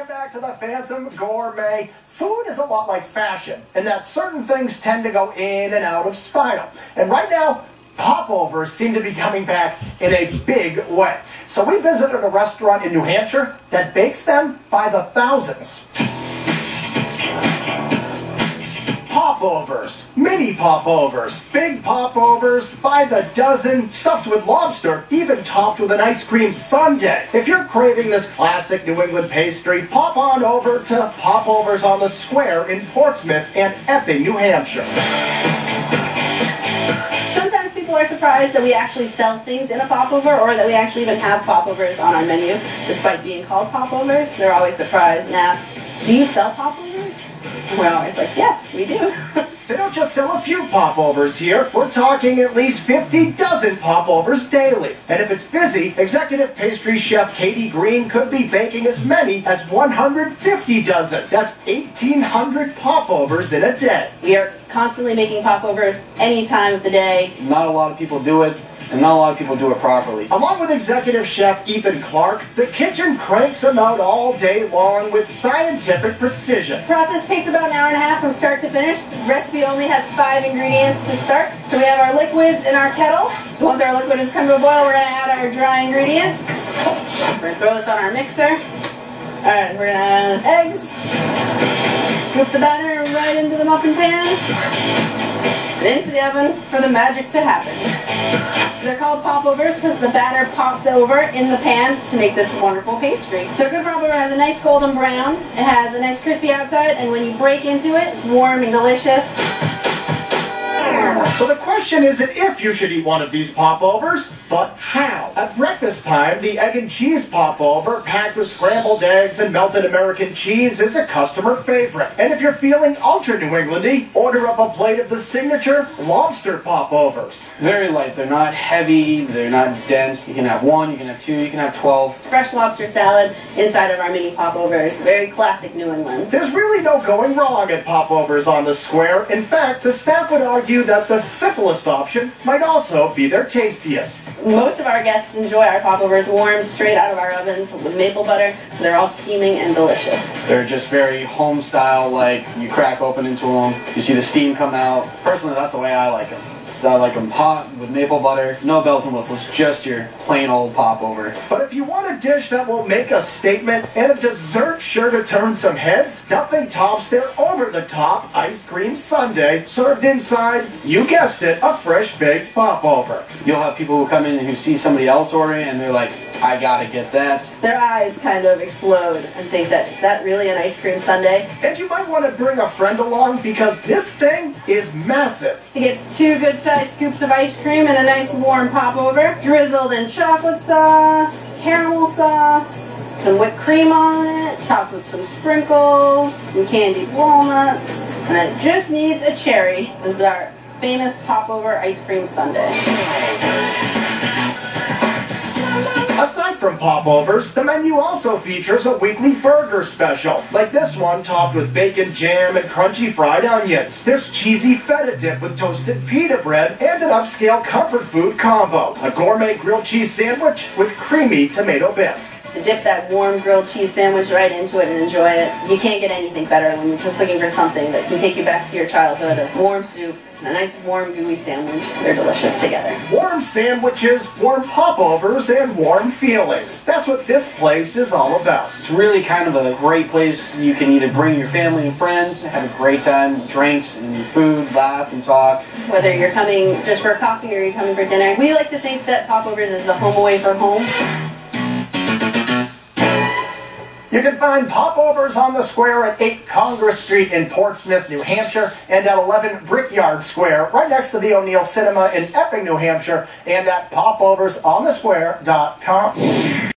Welcome back to the Phantom Gourmet. Food is a lot like fashion, in that certain things tend to go in and out of style. And right now, popovers seem to be coming back in a big way. So we visited a restaurant in New Hampshire that bakes them by the thousands. Popovers, mini popovers, big popovers, by the dozen, stuffed with lobster, even topped with an ice cream sundae. If you're craving this classic New England pastry, pop on over to Popovers on the Square in Portsmouth and Epping, New Hampshire. Sometimes people are surprised that we actually sell things in a popover, or that we actually even have popovers on our menu, despite being called popovers. They're always surprised and ask, "Do you sell popovers?" And we're always like, "Yes, we do." They don't just sell a few popovers here. We're talking at least 50 dozen popovers daily. And if it's busy, executive pastry chef Katie Green could be baking as many as 150 dozen. That's 1,800 popovers in a day. We are constantly making popovers any time of the day. Not a lot of people do it, and not a lot of people do it properly. Along with executive chef Ethan Clark, the kitchen cranks them out all day long with scientific precision. The process takes about an hour and a half from start to finish. The recipe only has 5 ingredients to start. So we have our liquids in our kettle. So once our liquid has come to a boil, we're going to add our dry ingredients. We're going to throw this on our mixer. Alright, we're going to add eggs. Scoop the batter right into the muffin pan. And into the oven for the magic to happen. They're called popovers because the batter pops over in the pan to make this wonderful pastry. So a good popover has a nice golden brown. It has a nice crispy outside, and when you break into it, it's warm and delicious. So the question isn't if you should eat one of these popovers, but how. At breakfast time, the egg and cheese popover, packed with scrambled eggs and melted American cheese, is a customer favorite. And if you're feeling ultra New Englandy, order up a plate of the signature lobster popovers. Very light. They're not heavy. They're not dense. You can have 1, you can have 2, you can have 12. Fresh lobster salad inside of our mini popovers. Very classic New England. There's really no going wrong at Popovers on the Square. In fact, the staff would argue that the simplest option might also be their tastiest. Most of our guests enjoy our popovers warm straight out of our ovens with maple butter, so they're all steaming and delicious. They're just very home style, like you crack open into them, you see the steam come out. Personally, that's the way I like them. I like them hot with maple butter, no bells and whistles, just your plain old popover. But if you want a dish that will make a statement and a dessert sure to turn some heads, nothing tops their over-the-top ice cream sundae served inside, you guessed it, a fresh-baked popover. You'll have people who come in and who see somebody else ordering and they're like, "I gotta get that." Their eyes kind of explode and think that, is that really an ice cream sundae? And you might want to bring a friend along because this thing is massive. It gets 2 good-sized scoops of ice cream and a nice warm popover, drizzled in chocolate sauce, caramel sauce, some whipped cream on it, topped with some sprinkles, some candied walnuts, and then it just needs a cherry. This is our famous popover ice cream sundae. Aside from popovers, the menu also features a weekly burger special, like this one topped with bacon, jam, and crunchy fried onions. There's cheesy feta dip with toasted pita bread and an upscale comfort food combo, a gourmet grilled cheese sandwich with creamy tomato bisque. To dip that warm grilled cheese sandwich right into it and enjoy it. You can't get anything better when you're just looking for something that can take you back to your childhood. A warm soup and a nice warm gooey sandwich. They're delicious together. Warm sandwiches, warm popovers, and warm feelings. That's what this place is all about. It's really kind of a great place. You can either bring your family and friends, have a great time, drinks and food, laugh and talk. Whether you're coming just for coffee or you're coming for dinner, we like to think that Popovers is the home away from home. You can find Popovers on the Square at 8 Congress Street in Portsmouth, New Hampshire, and at 11 Brickyard Square, right next to the O'Neill Cinema in Epping, New Hampshire, and at popoversonthesquare.com.